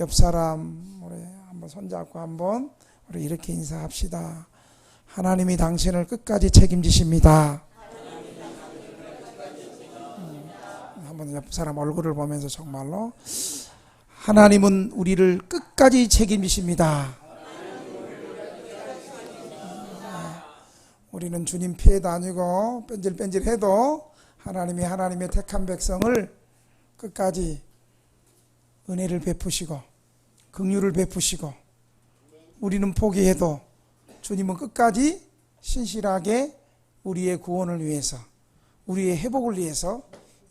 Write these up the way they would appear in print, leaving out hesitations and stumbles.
옆 사람 우리 한번 손잡고 한번 우리 이렇게 인사합시다. 하나님이 당신을 끝까지 책임지십니다. 한번 옆 사람 얼굴을 보면서 정말로 하나님은 우리를 끝까지 책임지십니다. 우리는 주님 피해 다니고 뺀질뺀질해도 하나님이 하나님의 택한 백성을 끝까지 은혜를 베푸시고 긍휼을 베푸시고, 우리는 포기해도 주님은 끝까지 신실하게 우리의 구원을 위해서, 우리의 회복을 위해서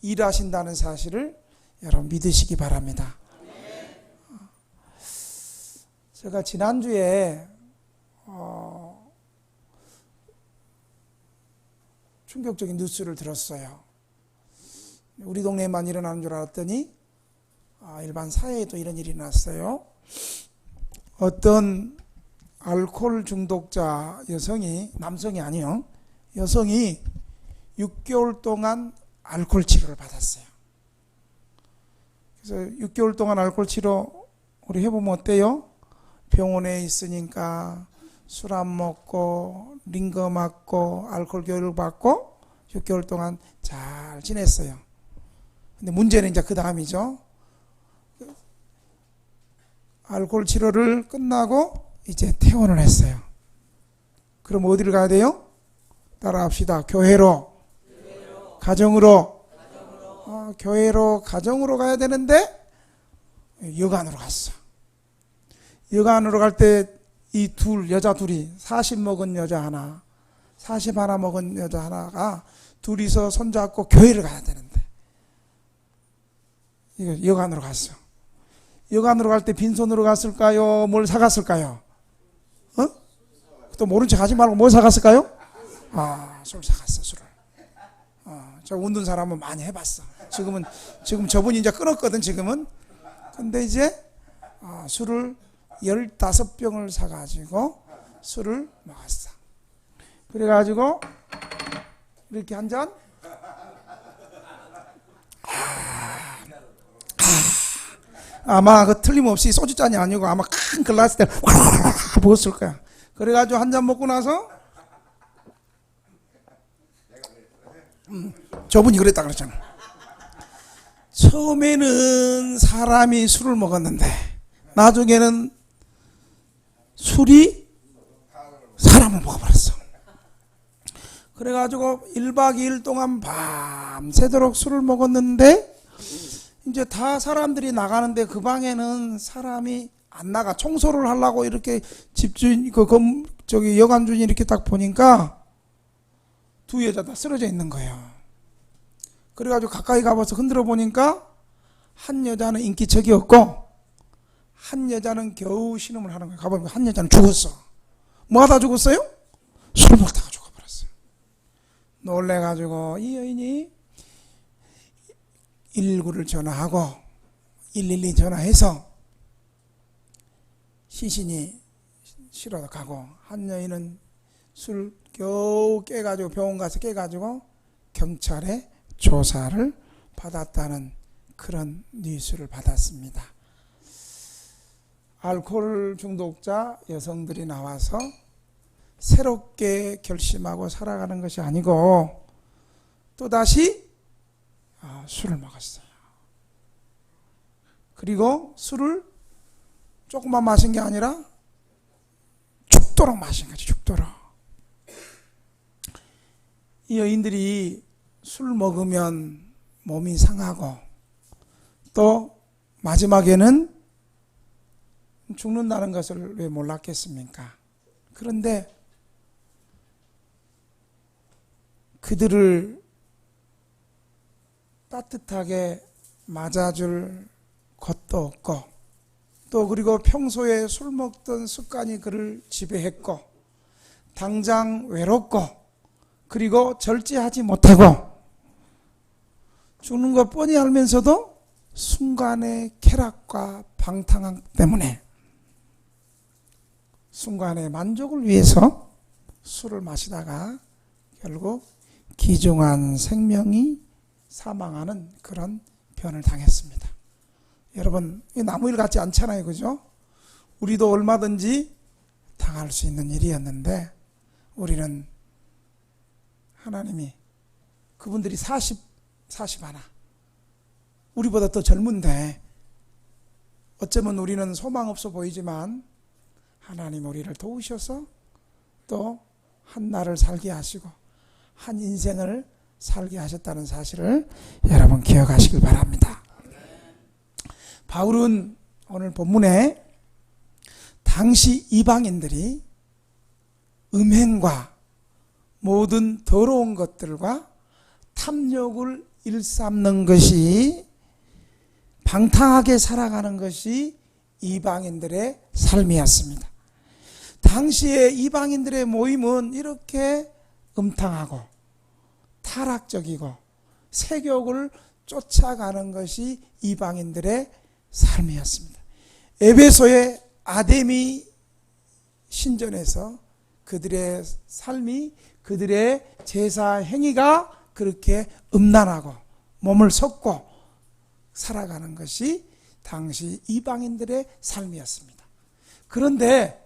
일하신다는 사실을 여러분 믿으시기 바랍니다. 제가 지난주에 충격적인 뉴스를 들었어요. 우리 동네에만 일어나는 줄 알았더니 일반 사회에도 이런 일이 났어요. 어떤 알코올 중독자 여성이, 남성이 아니요, 여성이 6개월 동안 알코올 치료를 받았어요. 그래서 6개월 동안 알코올 치료 우리 해보면 어때요? 병원에 있으니까 술 안 먹고 링거 맞고 알코올 교육 받고 6개월 동안 잘 지냈어요. 근데 문제는 이제 그 다음이죠. 알코올 치료를 끝나고 이제 퇴원을 했어요. 그럼 어디를 가야 돼요? 따라합시다. 교회로. 가정으로. 교회로, 가정으로 가야 되는데 여관으로 갔어. 여관으로 갈 때 이 여자 둘이 40 먹은 여자 하나, 40 하나 먹은 여자 하나가 둘이서 손잡고 교회를 가야 되는데 이거 여관으로 갔어. 여관으로 갈 때 빈손으로 갔을까요? 뭘 사갔을까요? 또 모른 척 하지 말고 뭘 사갔을까요? 술 사갔어, 술을. 저 웃는 사람은 많이 해봤어. 지금 저분이 이제 끊었거든, 지금은. 근데 이제 술을 15병을 사가지고 술을 먹었어. 그래가지고 이렇게 한 잔, 아마 그 틀림없이 소주잔이 아니고 아마 큰 글라스에 부었을 거야. 그래가지고 한 잔 먹고 나서 저분이 그랬다 그랬잖아. 처음에는 사람이 술을 먹었는데 나중에는 술이 사람을 먹어버렸어. 그래가지고 1박 2일 동안 밤새도록 술을 먹었는데 이제 다 사람들이 나가는데 그 방에는 사람이 안 나가. 청소를 하려고 이렇게 집주인, 여관주인이 이렇게 딱 보니까 두 여자 다 쓰러져 있는 거예요. 그래가지고 가까이 가봐서 흔들어 보니까 한 여자는 인기척이었고 한 여자는 겨우 신음을 하는 거예요. 가보니까 한 여자는 죽었어. 뭐 하다 죽었어요? 술 먹다가 죽어버렸어요. 놀래가지고 이 여인이 119를 전화하고 112 전화해서 시신이 실어 가고, 한 여인은 술 겨우 깨가지고 병원 가서 깨가지고 경찰에 조사를 받았다는 그런 뉴스를 받았습니다. 알코올 중독자 여성들이 나와서 새롭게 결심하고 살아가는 것이 아니고 또다시 술을 먹었어요. 그리고 술을 조금만 마신 게 아니라 죽도록 마신 거지, 죽도록. 이 여인들이 술 먹으면 몸이 상하고 또 마지막에는 죽는다는 것을 왜 몰랐겠습니까? 그런데 그들을 따뜻하게 맞아줄 것도 없고, 또 그리고 평소에 술 먹던 습관이 그를 지배했고, 당장 외롭고, 그리고 절제하지 못하고 죽는 것 뻔히 알면서도 순간의 쾌락과 방탕함 때문에 순간의 만족을 위해서 술을 마시다가 결국 귀중한 생명이 사망하는 그런 변을 당했습니다. 여러분, 나무 일 같지 않잖아요, 그죠? 우리도 얼마든지 당할 수 있는 일이었는데 우리는 하나님이 그분들이 40 하나 우리보다 더 젊은데 어쩌면 우리는 소망 없어 보이지만 하나님 우리를 도우셔서 또 한 날을 살게 하시고 한 인생을 살게 하셨다는 사실을 여러분 기억하시길 바랍니다. 바울은 오늘 본문에 당시 이방인들이 음행과 모든 더러운 것들과 탐욕을 일삼는 것이 방탕하게 살아가는 것이 이방인들의 삶이었습니다. 당시에 이방인들의 모임은 이렇게 음탕하고 타락적이고 세욕을 쫓아가는 것이 이방인들의 삶이었습니다. 에베소의 아데미 신전에서 그들의 삶이, 그들의 제사 행위가 그렇게 음란하고 몸을 섞고 살아가는 것이 당시 이방인들의 삶이었습니다. 그런데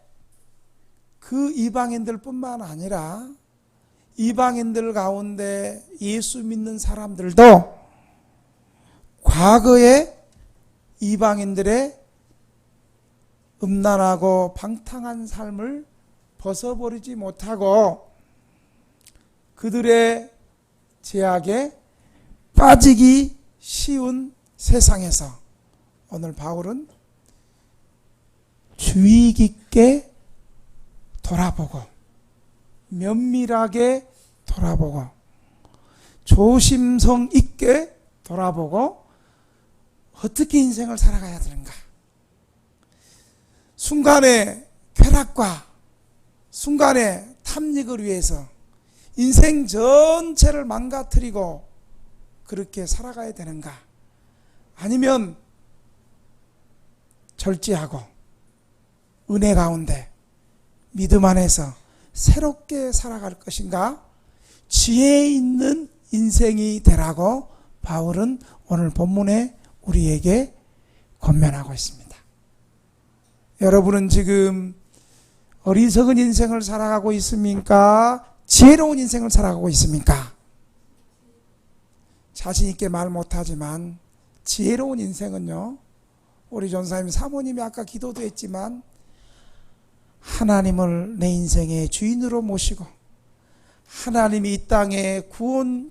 그 이방인들 뿐만 아니라 이방인들 가운데 예수 믿는 사람들도 과거에 이방인들의 음란하고 방탕한 삶을 벗어버리지 못하고 그들의 제약에 빠지기 쉬운 세상에서 오늘 바울은 주의 깊게 돌아보고 면밀하게 돌아보고 조심성 있게 돌아보고 어떻게 인생을 살아가야 되는가, 순간의 쾌락과 순간의 탐닉을 위해서 인생 전체를 망가뜨리고 그렇게 살아가야 되는가, 아니면 절제하고 은혜 가운데 믿음 안에서 새롭게 살아갈 것인가, 지혜 있는 인생이 되라고 바울은 오늘 본문에 우리에게 권면하고 있습니다. 여러분은 지금 어리석은 인생을 살아가고 있습니까? 지혜로운 인생을 살아가고 있습니까? 자신 있게 말 못하지만 지혜로운 인생은요, 우리 전사님 사모님이 아까 기도도 했지만 하나님을 내 인생의 주인으로 모시고 하나님이 이 땅에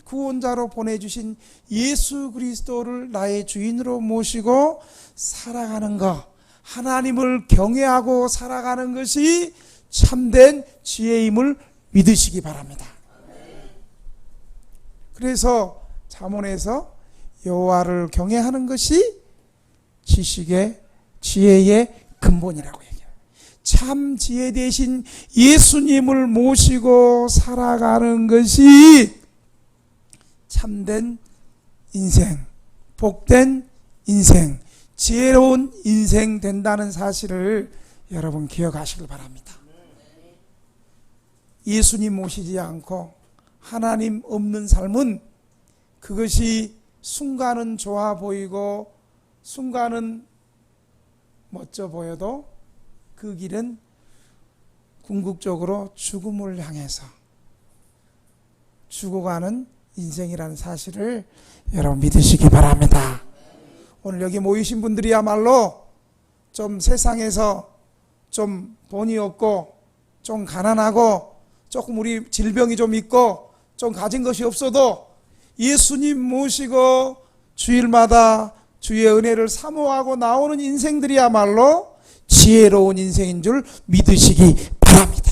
구원자로 보내주신 예수 그리스도를 나의 주인으로 모시고 살아가는 것, 하나님을 경외하고 살아가는 것이 참된 지혜임을 믿으시기 바랍니다. 그래서 잠언에서 여호와를 경외하는 것이 지식의 지혜의 근본이라고 얘기해요. 참 지혜 대신 예수님을 모시고 살아가는 것이 참된 인생, 복된 인생, 지혜로운 인생 된다는 사실을 여러분 기억하시길 바랍니다. 예수님 모시지 않고 하나님 없는 삶은 그것이 순간은 좋아 보이고 순간은 멋져 보여도 그 길은 궁극적으로 죽음을 향해서 죽어가는 인생이라는 사실을 여러분 믿으시기 바랍니다. 오늘 여기 모이신 분들이야말로 좀 세상에서 좀 본의 없고 좀 가난하고 조금 우리 질병이 좀 있고 좀 가진 것이 없어도 예수님 모시고 주일마다 주의 은혜를 사모하고 나오는 인생들이야말로 지혜로운 인생인 줄 믿으시기 바랍니다.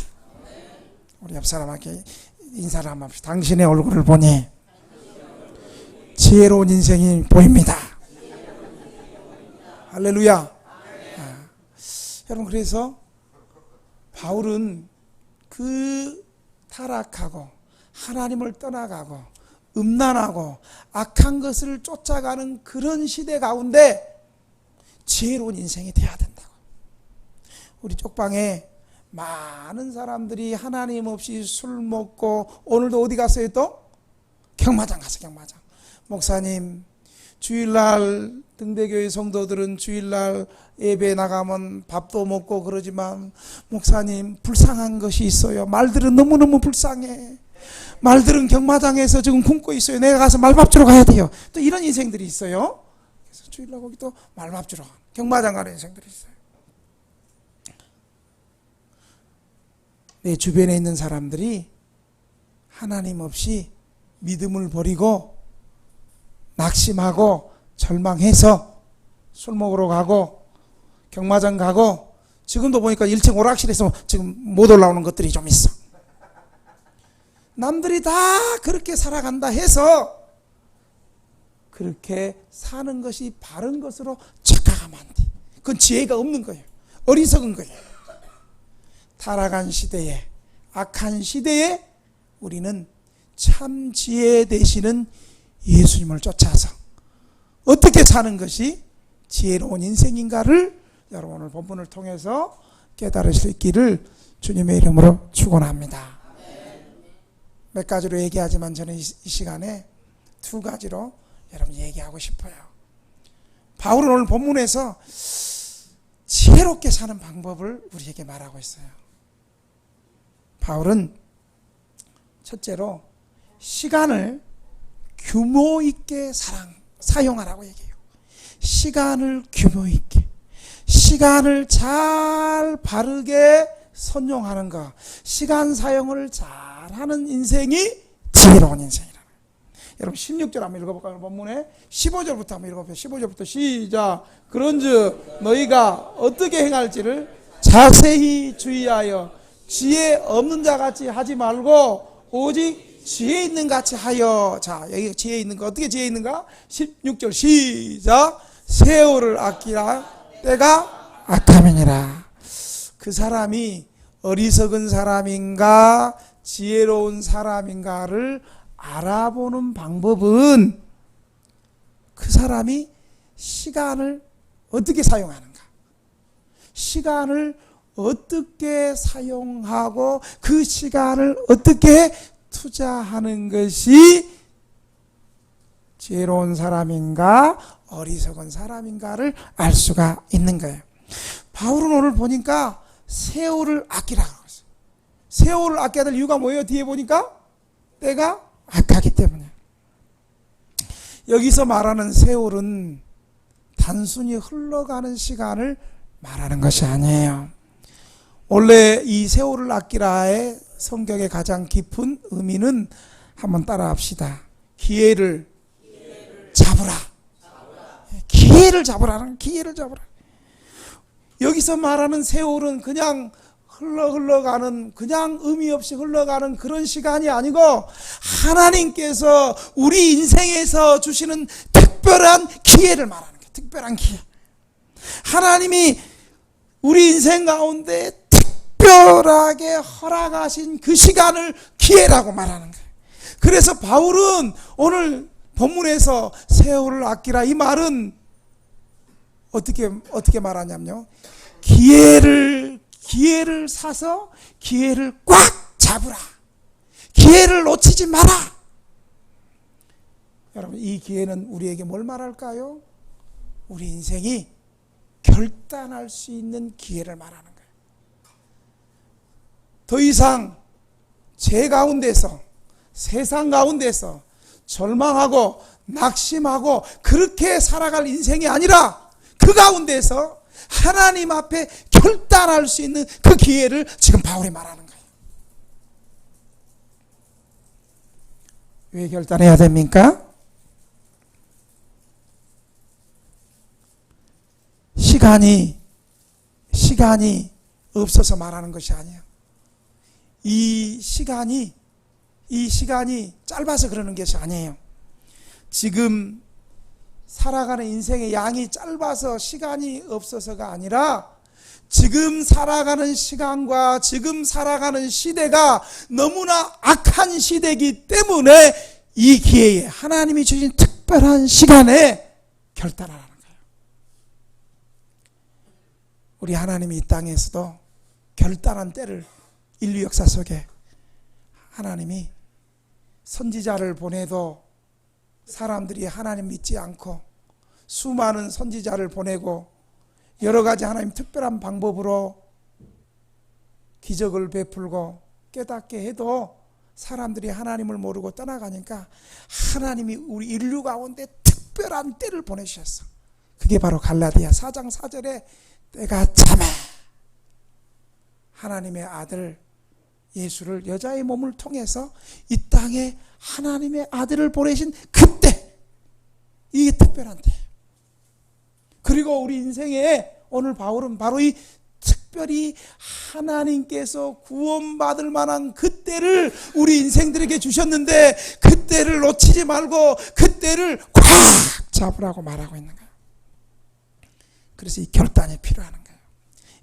우리 옆 사람에게 인사를 한번 합시다. 당신의 얼굴을 보니 지혜로운 인생이 보입니다. 할렐루야. 여러분, 그래서 바울은 그 타락하고 하나님을 떠나가고 음란하고 악한 것을 쫓아가는 그런 시대 가운데 지혜로운 인생이 돼야 된다고. 우리 쪽방에 많은 사람들이 하나님 없이 술 먹고 오늘도 어디 갔어요? 또? 경마장 갔어요. 경마장. 목사님, 주일날 등대교회 성도들은 주일날 예배 나가면 밥도 먹고 그러지만 목사님 불쌍한 것이 있어요. 말들은 너무너무 불쌍해. 말들은 경마장에서 지금 굶고 있어요. 내가 가서 말밥 주러 가야 돼요. 또 이런 인생들이 있어요. 그래서 주일날 거기 또 말밥 주러 경마장 가는 인생들이 있어요. 내 주변에 있는 사람들이 하나님 없이 믿음을 버리고 낙심하고 절망해서 술 먹으러 가고 경마장 가고 지금도 보니까 1층 오락실에서 지금 못 올라오는 것들이 좀 있어. 남들이 다 그렇게 살아간다 해서 그렇게 사는 것이 바른 것으로 착각하면 안 돼. 그건 지혜가 없는 거예요. 어리석은 거예요. 타락한 시대에, 악한 시대에 우리는 참 지혜 되시는 예수님을 쫓아서 어떻게 사는 것이 지혜로운 인생인가를 여러분 오늘 본문을 통해서 깨달을 수 있기를 주님의 이름으로 축원합니다. 몇 가지로 얘기하지만 저는 이 시간에 두 가지로 여러분 얘기하고 싶어요. 바울은 오늘 본문에서 지혜롭게 사는 방법을 우리에게 말하고 있어요. 바울은 첫째로 시간을 규모 있게 사용하라고 얘기해요. 시간을 규모 있게, 시간을 잘 바르게 선용하는 것, 시간 사용을 잘하는 인생이 지혜로운 인생이라는 거예요. 여러분 16절 한번 읽어볼까요? 본문에 15절부터 한번 읽어보세요. 15절부터 시작. 그런즉 너희가 어떻게 행할지를 자세히 주의하여 지혜 없는 자 같이 하지 말고 오직 지혜 있는 같이 하여. 자, 여기 지혜 있는 거 어떻게 지혜 있는가? 16절 시작. 세월을 아끼라 때가 악함이니라. 그 사람이 어리석은 사람인가 지혜로운 사람인가를 알아보는 방법은 그 사람이 시간을 어떻게 사용하는가, 시간을 어떻게 사용하고 그 시간을 어떻게 투자하는 것이 지혜로운 사람인가 어리석은 사람인가를 알 수가 있는 거예요. 바울은 오늘 보니까 세월을 아끼라고 했어요. 세월을 아껴야 될 이유가 뭐예요? 뒤에 보니까 때가 악하기 때문에. 여기서 말하는 세월은 단순히 흘러가는 시간을 말하는 것이 아니에요. 원래 이 세월을 아끼라의 성경의 가장 깊은 의미는 한번 따라합시다. 기회를 잡으라. 기회를 잡으라는, 기회를 잡으라. 여기서 말하는 세월은 그냥 흘러가는, 그냥 의미 없이 흘러가는 그런 시간이 아니고 하나님께서 우리 인생에서 주시는 특별한 기회를 말하는 거예요. 특별한 기회. 하나님이 우리 인생 가운데 특별하게 허락하신 그 시간을 기회라고 말하는 거예요. 그래서 바울은 오늘 본문에서 세월을 아끼라, 이 말은 어떻게 말하냐면요, 기회를 사서 기회를 꽉 잡으라. 기회를 놓치지 마라. 여러분, 이 기회는 우리에게 뭘 말할까요? 우리 인생이 결단할 수 있는 기회를 말하는 거예요. 더 이상 죄 가운데서, 세상 가운데서 절망하고 낙심하고 그렇게 살아갈 인생이 아니라 그 가운데서 하나님 앞에 결단할 수 있는 그 기회를 지금 바울이 말하는 거예요. 왜 결단해야 됩니까? 시간이 없어서 말하는 것이 아니에요. 이 시간이 짧아서 그러는 것이 아니에요. 지금 살아가는 인생의 양이 짧아서 시간이 없어서가 아니라 지금 살아가는 시간과 지금 살아가는 시대가 너무나 악한 시대이기 때문에 이 기회에, 하나님이 주신 특별한 시간에 결단하라는 거예요. 우리 하나님이 이 땅에서도 결단한 때를, 인류 역사 속에 하나님이 선지자를 보내도 사람들이 하나님 믿지 않고 수많은 선지자를 보내고 여러 가지 하나님 특별한 방법으로 기적을 베풀고 깨닫게 해도 사람들이 하나님을 모르고 떠나가니까 하나님이 우리 인류 가운데 특별한 때를 보내주셨어. 그게 바로 갈라디아 4장 4절에 때가 참에 하나님의 아들 예수를 여자의 몸을 통해서 이 땅에 하나님의 아들을 보내신 그때, 이게 특별한 때. 그리고 우리 인생에 오늘 바울은 바로 이 특별히 하나님께서 구원받을 만한 그때를 우리 인생들에게 주셨는데 그때를 놓치지 말고 그때를 꽉 잡으라고 말하고 있는 거예요. 그래서 이 결단이 필요한 거예요.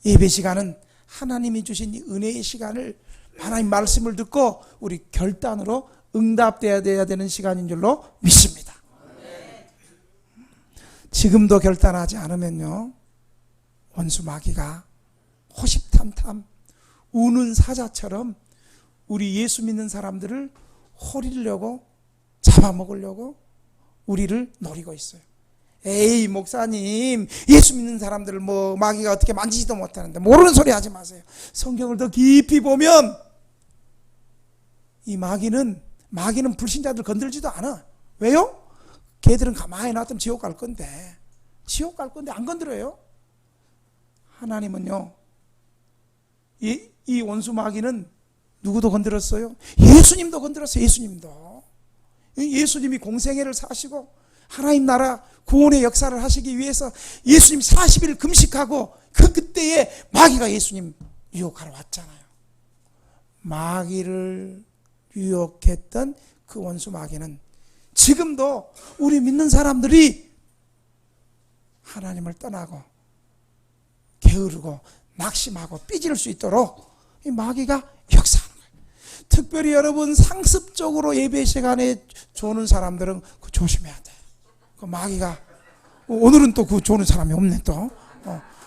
예배 시간은 하나님이 주신 이 은혜의 시간을 하나님 말씀을 듣고 우리 결단으로 응답돼야 되는 시간인 줄로 믿습니다. 지금도 결단하지 않으면요, 원수 마귀가 호시탐탐 우는 사자처럼 우리 예수 믿는 사람들을 호리려고 잡아먹으려고 우리를 노리고 있어요. 에이 목사님, 예수 믿는 사람들을 뭐 마귀가 어떻게 만지지도 못하는데 모르는 소리 하지 마세요. 성경을 더 깊이 보면 이 마귀는 불신자들 건들지도 않아. 왜요? 걔들은 가만히 놔두면 지옥 갈 건데 안 건드려요. 하나님은요, 이 원수 마귀는 누구도 건드렸어요? 예수님도 건드렸어요. 예수님이 공생애를 사시고 하나님 나라 구원의 역사를 하시기 위해서 예수님 40일 금식하고 그때에 마귀가 예수님 유혹하러 왔잖아요. 마귀를 유혹했던 그 원수 마귀는 지금도 우리 믿는 사람들이 하나님을 떠나고 게으르고 낙심하고 삐질 수 있도록 이 마귀가 역사하는 거예요. 특별히 여러분 상습적으로 예배 시간에 조는 사람들은 그 조심해야 돼. 그 마귀가 오늘은 또 그 조는 사람이 없네 또.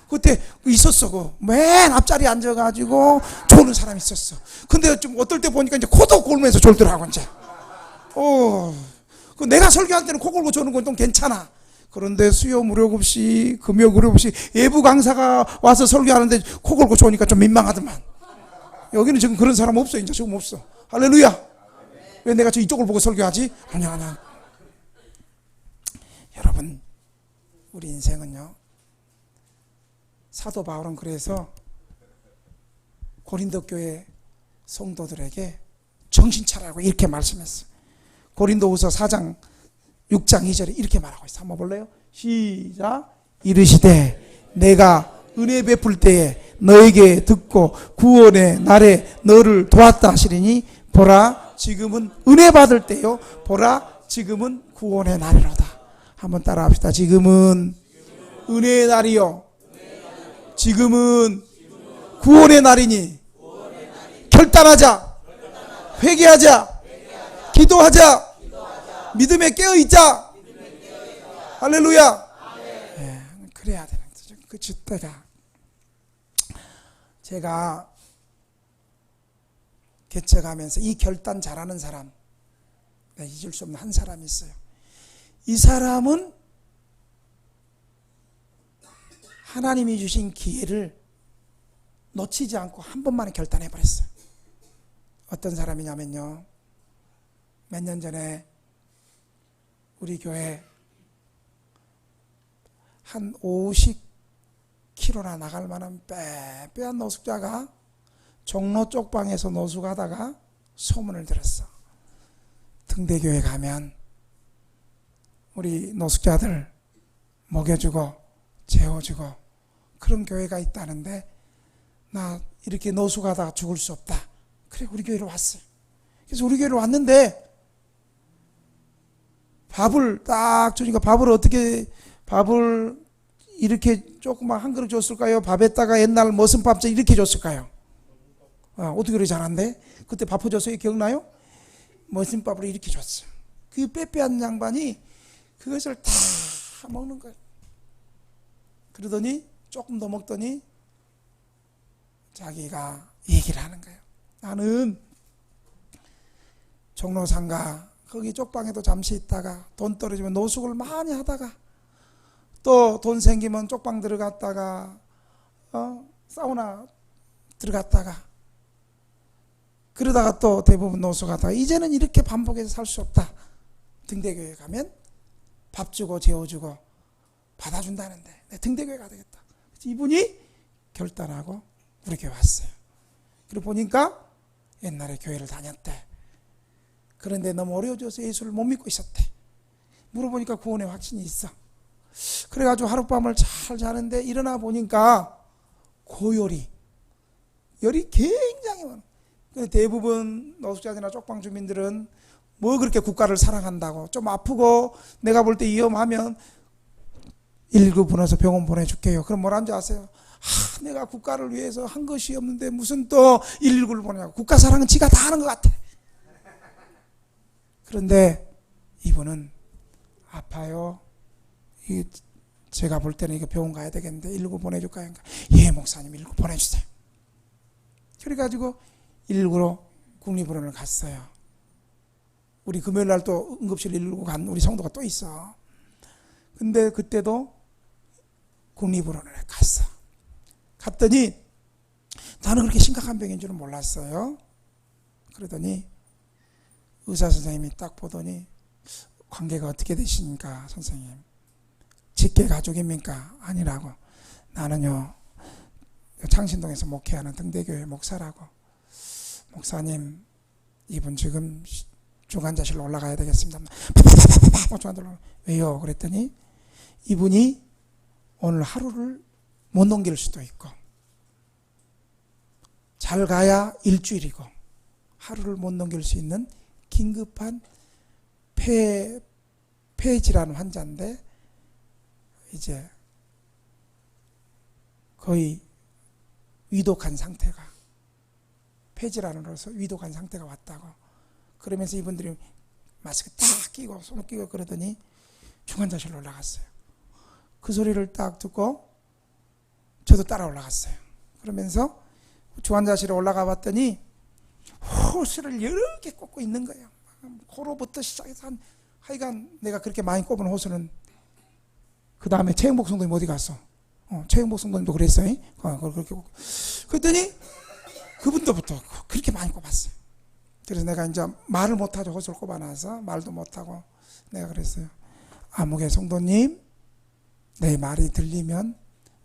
그때 있었어. 그 맨 앞자리에 앉아가지고 조는 사람이 있었어. 근데 좀 어떨 때 보니까 이제 코도 골면서 졸더라고 이제. 그 내가 설교할 때는 코 골고 조는 건 좀 괜찮아. 그런데 수요 무료 급식, 금요 무료 급식, 예부 강사가 와서 설교하는데 코 골고 조니까 좀 민망하더만. 여기는 지금 그런 사람 없어. 이제 지금 없어. 할렐루야. 왜 내가 저 이쪽을 보고 설교하지? 아니야. 여러분, 우리 인생은요, 사도 바울은 그래서 고린도 교회 성도들에게 정신 차리라고 이렇게 말씀했어요. 고린도후서 4장 6장 2절에 이렇게 말하고 있어요. 한번 볼래요? 시작. 이르시되 내가 은혜 베풀 때에 너에게 듣고 구원의 날에 너를 도왔다 하시리니 보라 지금은 은혜 받을 때요, 보라 지금은 구원의 날이로다. 한번 따라 합시다. 지금은 은혜의 날이요, 지금은 구원의 날이니 결단하자, 회개하자, 기도하자, 믿음에 깨어있자. 할렐루야. 네, 그래야 되는 거죠. 그 때가. 제가 개척하면서 이 결단 잘하는 사람, 잊을 수 없는 한 사람이 있어요. 이 사람은 하나님이 주신 기회를 놓치지 않고 한 번만에 결단해버렸어요. 어떤 사람이냐면요, 몇 년 전에 우리 교회 한 50km나 나갈 만한 빼빼한 노숙자가 종로 쪽 방에서 노숙하다가 소문을 들었어. 등대교회 가면 우리 노숙자들 먹여주고 재워주고 그런 교회가 있다는데 나 이렇게 노숙하다가 죽을 수 없다. 그래 우리 교회로 왔어요. 그래서 우리 교회로 왔는데 밥을 딱 주니까 밥을 이렇게 조그만 한 그릇 줬을까요? 밥에다가 옛날 머슴밥처럼 이렇게 줬을까요? 어떻게 그렇게 잘한대? 그때 밥 퍼줬어요? 기억나요? 머슴밥을 이렇게 줬어. 그 빼빼한 양반이 그것을 다 먹는 거예요. 그러더니 조금 더 먹더니 자기가 얘기를 하는 거예요. 나는 종로상가 거기 쪽방에도 잠시 있다가 돈 떨어지면 노숙을 많이 하다가 또 돈 생기면 쪽방 들어갔다가 사우나 들어갔다가 그러다가 또 대부분 노숙 하다가 이제는 이렇게 반복해서 살 수 없다. 등대교회 가면 밥 주고 재워주고 받아준다는데 내 등대교회 가야 되겠다. 이분이 결단하고 우리 교회 왔어요. 그리고 보니까 옛날에 교회를 다녔대. 그런데 너무 어려워져서 예수를 못 믿고 있었대. 물어보니까 구원의 확신이 있어. 그래가지고 하룻밤을 잘 자는데 일어나 보니까 고열이, 열이 굉장히 많아. 대부분 노숙자들이나 쪽방 주민들은 뭐 그렇게 국가를 사랑한다고, 좀 아프고 내가 볼 때 위험하면 119 불러서 병원 보내줄게요. 그럼 뭐라는 줄 아세요? 내가 국가를 위해서 한 것이 없는데 무슨 또 119를 보내냐고. 국가 사랑은 지가 다 하는 것 같아. 그런데 이분은 아파요. 제가 볼 때는 이거 병원 가야 되겠는데 119 보내줄까요? 예, 목사님 119 보내주세요. 그래가지고 119로 국립의료원을 갔어요. 우리 금요일 날 또 응급실 119 간 우리 성도가 또 있어. 근데 그때도 국립의료원에 갔어. 갔더니 나는 그렇게 심각한 병인 줄은 몰랐어요. 그러더니 의사 선생님이 딱 보더니 관계가 어떻게 되십니까, 선생님? 직계 가족입니까? 아니라고. 나는요, 창신동에서 목회하는 등대교회 목사라고. 목사님, 이분 지금 중환자실로 올라가야 되겠습니다. 왜요? 그랬더니 이분이 오늘 하루를 못 넘길 수도 있고, 잘 가야 일주일이고, 하루를 못 넘길 수 있는 긴급한 폐질환 환자인데 이제 거의 위독한 상태가, 폐질환으로서 위독한 상태가 왔다고. 그러면서 이분들이 마스크 딱 끼고 손을 끼고 그러더니 중환자실로 올라갔어요. 그 소리를 딱 듣고 저도 따라 올라갔어요. 그러면서 중환자실에 올라가 봤더니 호스를 여러 개 꽂고 있는 거예요. 코로부터 시작해서 하여간 내가 그렇게 많이 꼽은 호스는, 그 다음에 최영복 성도님 어디 갔어? 최영복 성도님도 그랬어요. 그렇게 꼽고. 그랬더니 그분도부터 그렇게 많이 꼽았어요. 그래서 내가 이제 말을 못하죠. 호스를 꼽아놔서 말도 못하고 내가 그랬어요. 아무개 성도님, 내 말이 들리면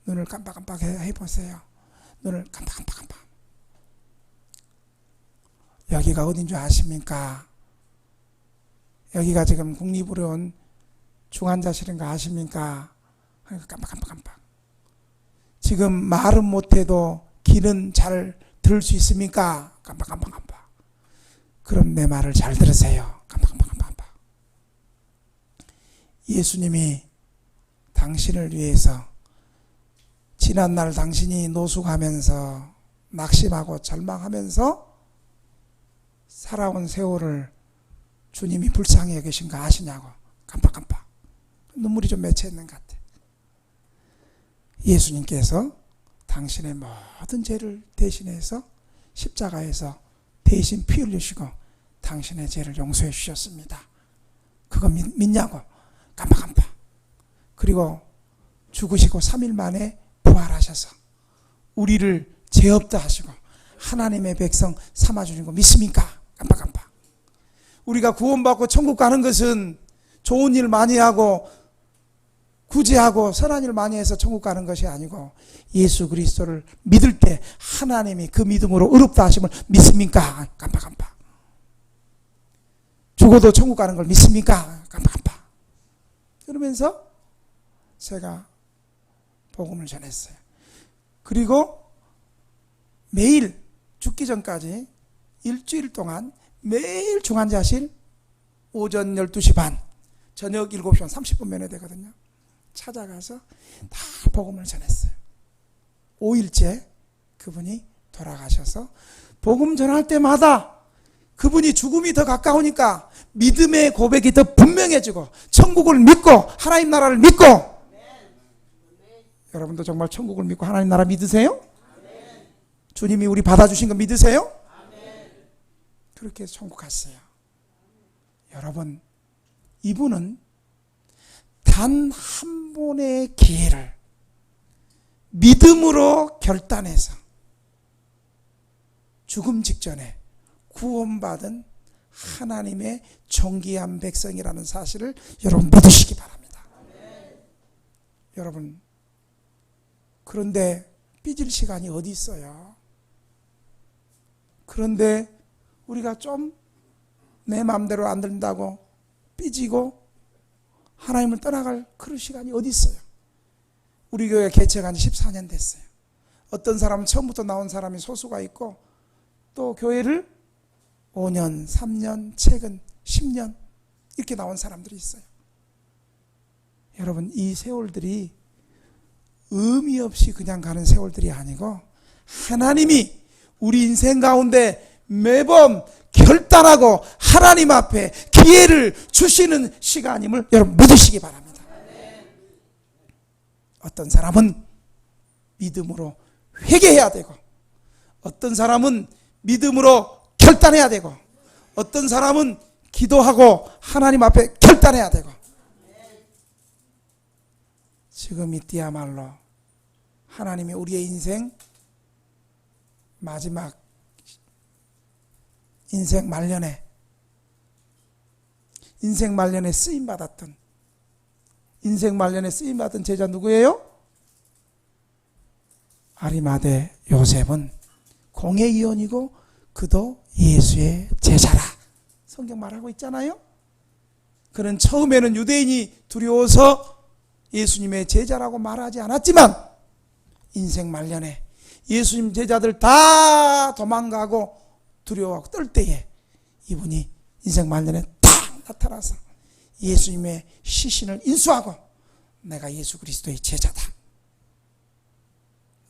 눈을 깜빡깜빡 해보세요. 눈을 깜빡깜빡. 여기가 어딘 줄 아십니까? 여기가 지금 국립의료원 중환자실인 거 아십니까? 깜빡깜빡. 지금 말은 못해도 귀는 잘 들을 수 있습니까? 깜빡깜빡. 그럼 내 말을 잘 들으세요. 깜빡깜빡. 예수님이 당신을 위해서 지난날 당신이 노숙하면서 낙심하고 절망하면서 살아온 세월을 주님이 불쌍히 여기신 거 아시냐고. 깜빡깜빡. 눈물이 좀 맺혀 있는 것 같아. 예수님께서 당신의 모든 죄를 대신해서 십자가에서 대신 피 흘리시고 당신의 죄를 용서해 주셨습니다. 그거 믿냐고. 깜빡깜빡. 그리고 죽으시고 3일 만에 부활하셔서 우리를 죄 없다 하시고 하나님의 백성 삼아주는 거 믿습니까? 깜빡깜빡. 우리가 구원받고 천국 가는 것은 좋은 일 많이 하고 구제하고 선한 일 많이 해서 천국 가는 것이 아니고 예수 그리스도를 믿을 때 하나님이 그 믿음으로 의롭다 하심을 믿습니까? 깜빡깜빡. 죽어도 천국 가는 걸 믿습니까? 깜빡깜빡. 그러면서 제가 복음을 전했어요. 그리고 매일 죽기 전까지 일주일 동안 매일 중환자실 오전 12시 반, 저녁 7시 반 30분 면회되거든요. 찾아가서 다 복음을 전했어요. 5일째 그분이 돌아가셔서 복음 전할 때마다 그분이 죽음이 더 가까우니까 믿음의 고백이 더 분명해지고 천국을 믿고 하나님 나라를 믿고. 여러분도 정말 천국을 믿고 하나님 나라 믿으세요? 주님이 우리 받아주신 거 믿으세요? 그렇게 해서 천국 갔어요. 여러분, 이분은 단 한 번의 기회를 믿음으로 결단해서 죽음 직전에 구원받은 하나님의 존귀한 백성이라는 사실을 여러분 믿으시기 바랍니다. 여러분, 그런데 삐질 시간이 어디 있어요? 그런데 우리가 좀 내 마음대로 안 된다고 삐지고 하나님을 떠나갈 그런 시간이 어디 있어요? 우리 교회 개척한 지 14년 됐어요. 어떤 사람은 처음부터 나온 사람이 소수가 있고, 또 교회를 5년, 3년, 최근 10년 이렇게 나온 사람들이 있어요. 여러분, 이 세월들이 의미 없이 그냥 가는 세월들이 아니고 하나님이 우리 인생 가운데 매번 결단하고 하나님 앞에 기회를 주시는 시간임을 여러분 믿으시기 바랍니다. 어떤 사람은 믿음으로 회개해야 되고, 어떤 사람은 믿음으로 결단해야 되고, 어떤 사람은 기도하고 하나님 앞에 결단해야 되고, 지금 이때야말로 하나님이 우리의 인생 마지막 인생 말년에 쓰임받았던 제자 누구예요? 아리마대 요셉은 공의 이원이고 그도 예수의 제자라. 성경 말하고 있잖아요. 그는 처음에는 유대인이 두려워서 예수님의 제자라고 말하지 않았지만 인생 말년에 예수님 제자들 다 도망가고 두려워하고 떨 때에 이분이 인생 말년에 딱 나타나서 예수님의 시신을 인수하고 내가 예수 그리스도의 제자다.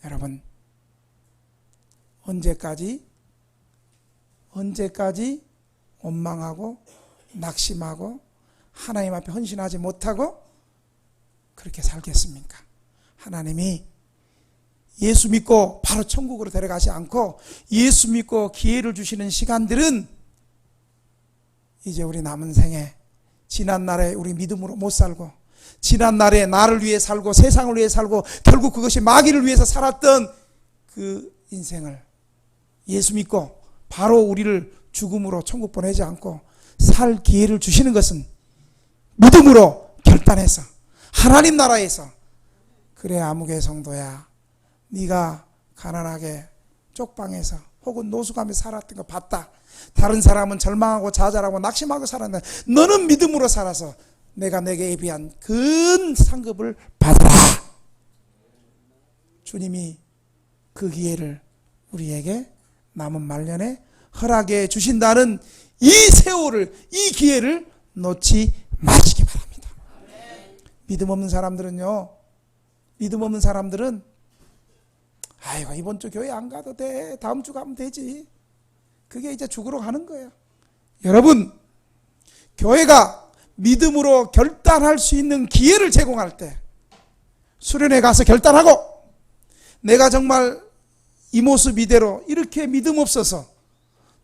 여러분, 언제까지 원망하고 낙심하고 하나님 앞에 헌신하지 못하고 그렇게 살겠습니까? 하나님이 예수 믿고 바로 천국으로 데려가지 않고 예수 믿고 기회를 주시는 시간들은 이제 우리 남은 생에 지난날에 우리 믿음으로 못 살고, 지난날에 나를 위해 살고 세상을 위해 살고 결국 그것이 마귀를 위해서 살았던 그 인생을 예수 믿고 바로 우리를 죽음으로 천국 보내지 않고 살 기회를 주시는 것은 믿음으로 결단해서 하나님 나라에서, 그래 아무개 성도야, 네가 가난하게 쪽방에서 혹은 노숙하며 살았던 거 봤다. 다른 사람은 절망하고 좌절하고 낙심하고 살았는데 너는 믿음으로 살아서 내가 내게 예비한 큰 상급을 받아라. 주님이 그 기회를 우리에게 남은 말년에 허락해 주신다는 이 세월을, 이 기회를 놓지 마시기 바랍니다. 믿음 없는 사람들은 아이고 이번 주 교회 안 가도 돼, 다음 주 가면 되지, 그게 이제 죽으러 가는 거예요. 여러분, 교회가 믿음으로 결단할 수 있는 기회를 제공할 때 수련회 가서 결단하고, 내가 정말 이 모습 이대로 이렇게 믿음 없어서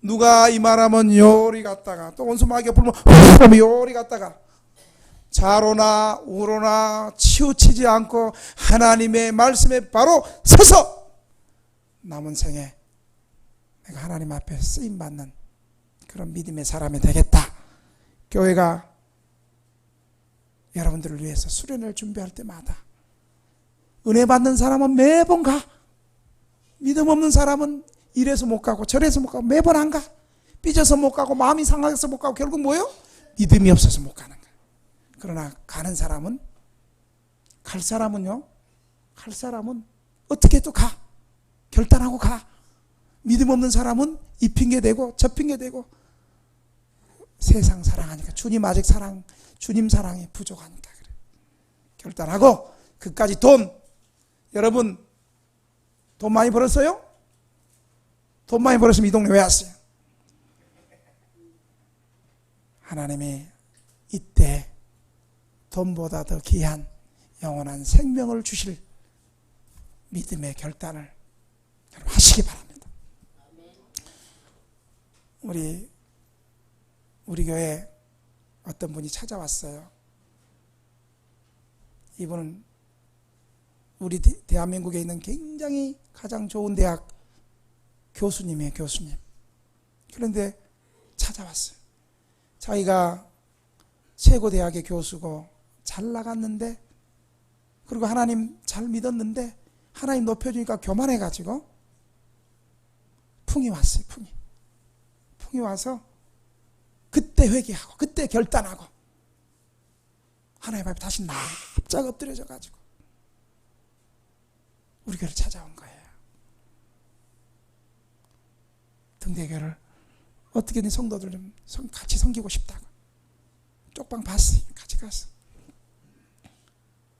누가 이 말하면 요리 갔다가 또 원수마귀가 불면 요리 갔다가 좌로나 우로나 치우치지 않고 하나님의 말씀에 바로 서서 남은 생에 내가 하나님 앞에 쓰임받는 그런 믿음의 사람이 되겠다. 교회가 여러분들을 위해서 수련을 준비할 때마다 은혜 받는 사람은 매번 가, 믿음 없는 사람은 이래서 못 가고 저래서 못 가고 매번 안 가, 삐져서 못 가고 마음이 상해서 못 가고 결국 뭐예요? 믿음이 없어서 못 가는 거예요. 그러나 가는 사람은, 갈 사람은 어떻게 또 가, 결단하고 가. 믿음 없는 사람은 이 핑계대고 저 핑계대고 세상 사랑하니까 주님 사랑이 부족하니까 그래. 결단하고 그까지 여러분 돈 많이 벌었어요? 돈 많이 벌었으면 이 동네 왜 왔어요? 하나님이 이때 돈보다 더 귀한 영원한 생명을 주실 믿음의 결단을 여러분 하시기 바랍니다. 우리 교회에 어떤 분이 찾아왔어요. 이분은 우리 대한민국에 있는 굉장히 가장 좋은 대학 교수님이에요, 교수님. 그런데 찾아왔어요. 자기가 최고 대학의 교수고 잘 나갔는데, 그리고 하나님 잘 믿었는데 하나님 높여주니까 교만해가지고 풍이 왔어요. 풍이 와서 그때 회개하고 그때 결단하고 하나님 앞에 다시 납작 엎드려져가지고 우리 교회를 찾아온 거예요. 등대교를 어떻게든 성도들 좀 같이 섬기고 싶다고 쪽방 봤어요. 같이 가서.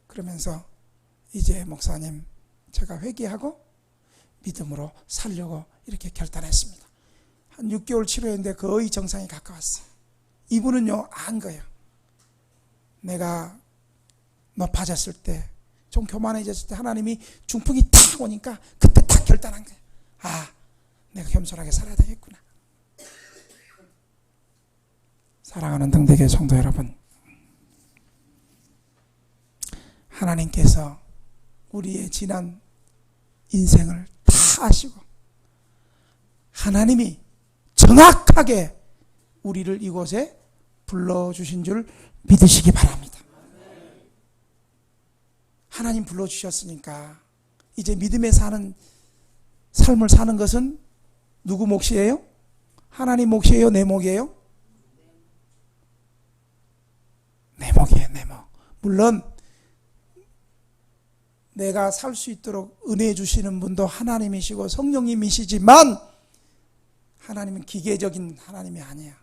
그러면서 이제 목사님, 제가 회개하고 믿음으로 살려고 이렇게 결단했습니다. 한 6개월 치료했는데 거의 정상에 가까웠어요. 이분은요, 안 거예요. 내가 높아졌을 때, 좀 교만해졌을 때 하나님이 중풍이 탁 오니까 그때 딱 결단한 거예요. 아, 내가 겸손하게 살아야 되겠구나. 사랑하는 등대교회 성도 여러분, 하나님께서 우리의 지난 인생을 다 아시고 하나님이 정확하게 우리를 이곳에 불러주신 줄 믿으시기 바랍니다. 하나님 불러주셨으니까 이제 믿음에 사는 삶을 사는 것은 누구 몫이에요? 하나님 몫이에요? 내 몫이에요? 내 몫이에요, 내 몫. 물론 내가 살 수 있도록 은혜 주시는 분도 하나님이시고 성령님이시지만 하나님은 기계적인 하나님이 아니야.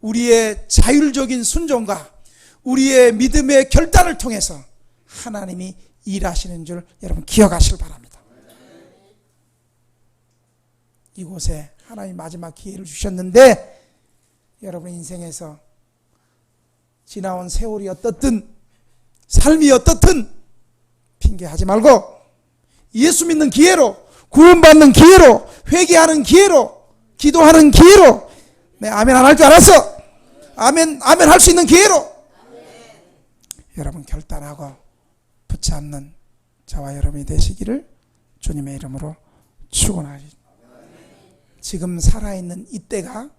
우리의 자율적인 순종과 우리의 믿음의 결단을 통해서 하나님이 일하시는 줄 여러분 기억하시길 바랍니다. 이곳에 하나님 마지막 기회를 주셨는데 여러분 인생에서 지나온 세월이 어떻든 삶이 어떻든 핑계하지 말고 예수 믿는 기회로, 구원받는 기회로, 회개하는 기회로, 기도하는 기회로, 내 아멘 안 할 줄 알았어. 아멘 할 수 있는 기회로 여러분 결단하고 붙잡는 저와 여러분이 되시기를 주님의 이름으로 축원하리. 지금 살아있는 이때가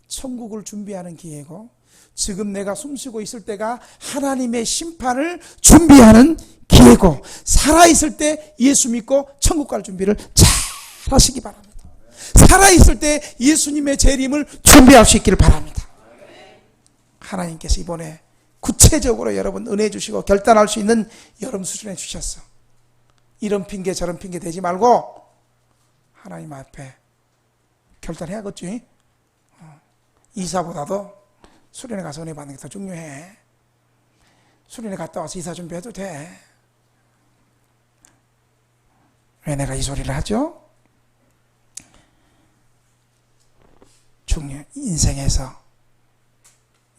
천국을 준비하는 기회고, 지금 내가 숨쉬고 있을 때가 하나님의 심판을 준비하는 기회고, 살아있을 때 예수 믿고 천국 갈 준비를 잘 하시기 바랍니다. 살아있을 때 예수님의 재림을 준비할 수 있기를 바랍니다. 하나님께서 이번에 구체적으로 여러분 은혜 주시고 결단할 수 있는 여름 수준에 주셨어. 이런 핑계 저런 핑계 대지 말고 하나님 앞에 결단해야겠지. 이사보다도 수련회 가서 은혜 받는 게 더 중요해. 수련회 갔다 와서 이사 준비해도 돼. 왜 내가 이 소리를 하죠? 인생에서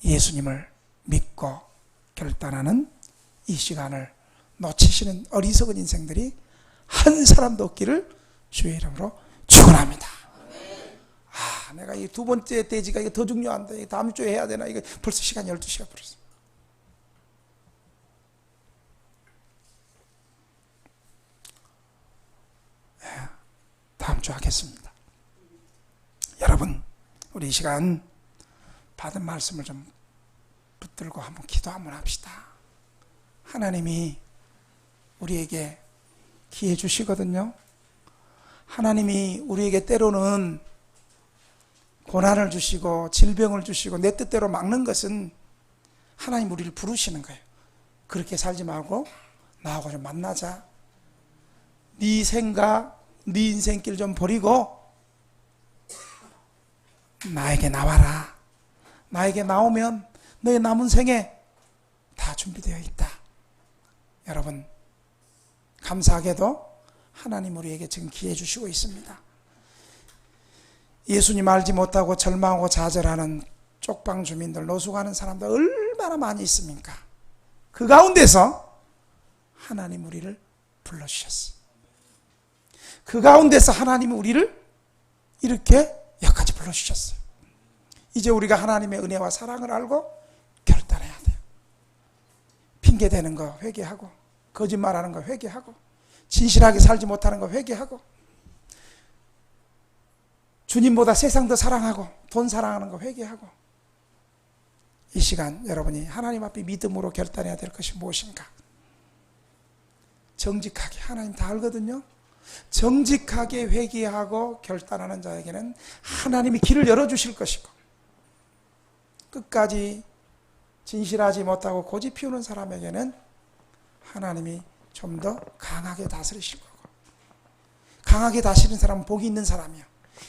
예수님을 믿고 결단하는 이 시간을 놓치시는 어리석은 인생들이 한 사람도 없기를 주의 이름으로 축원합니다. 아, 내가 이 두 번째 대지가 이거 더 중요한데 다음 주에 해야 되나? 이거 벌써 시간 12시가 벌었어. 다음 주 하겠습니다. 여러분, 우리 이 시간 받은 말씀을 좀 붙들고 한번 기도 한번 합시다. 하나님이 우리에게 기회 주시거든요. 하나님이 우리에게 때로는 고난을 주시고 질병을 주시고 내 뜻대로 막는 것은 하나님 우리를 부르시는 거예요. 그렇게 살지 말고 나하고 좀 만나자. 네 생각, 네 인생길 좀 버리고 나에게 나와라. 나에게 나오면 너의 남은 생에 다 준비되어 있다. 여러분, 감사하게도 하나님 우리에게 지금 기회 주시고 있습니다. 예수님 알지 못하고 절망하고 좌절하는 쪽방 주민들, 노숙하는 사람들 얼마나 많이 있습니까? 그 가운데서 하나님 우리를 불러주셨어요. 그 가운데서 하나님이 우리를 이렇게 여기까지 불러주셨어요. 이제 우리가 하나님의 은혜와 사랑을 알고 결단해야 돼요. 핑계대는 거 회개하고, 거짓말하는 거 회개하고, 진실하게 살지 못하는 거 회개하고, 주님보다 세상 더 사랑하고 돈 사랑하는 거 회개하고, 이 시간 여러분이 하나님 앞에 믿음으로 결단해야 될 것이 무엇인가? 정직하게, 하나님 다 알거든요. 정직하게 회개하고 결단하는 자에게는 하나님이 길을 열어주실 것이고, 끝까지 진실하지 못하고 고집 피우는 사람에게는 하나님이 좀 더 강하게 다스리실 거고, 강하게 다스리는 사람은 복이 있는 사람이야.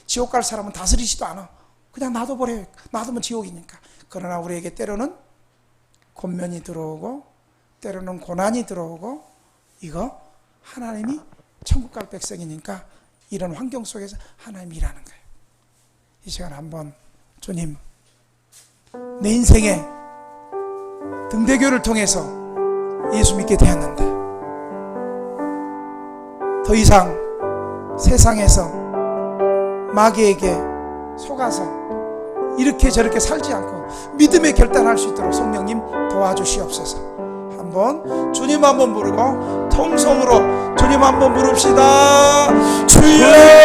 지옥 갈 사람은 다스리지도 않아. 그냥 놔둬버려요. 놔두면 지옥이니까. 그러나 우리에게 때로는 권면이 들어오고 때로는 고난이 들어오고, 이거 하나님이 천국 갈 백성이니까 이런 환경 속에서 하나님이 일하는 거예요. 이 시간 한번 주님, 내 인생에 등대교를 통해서 예수 믿게 되었는데 더 이상 세상에서 마귀에게 속아서 이렇게 저렇게 살지 않고 믿음의 결단할 수 있도록 성령님 도와주시옵소서. 한번 주님 한번 부르고 통성으로 주님 한번 부릅시다. 주여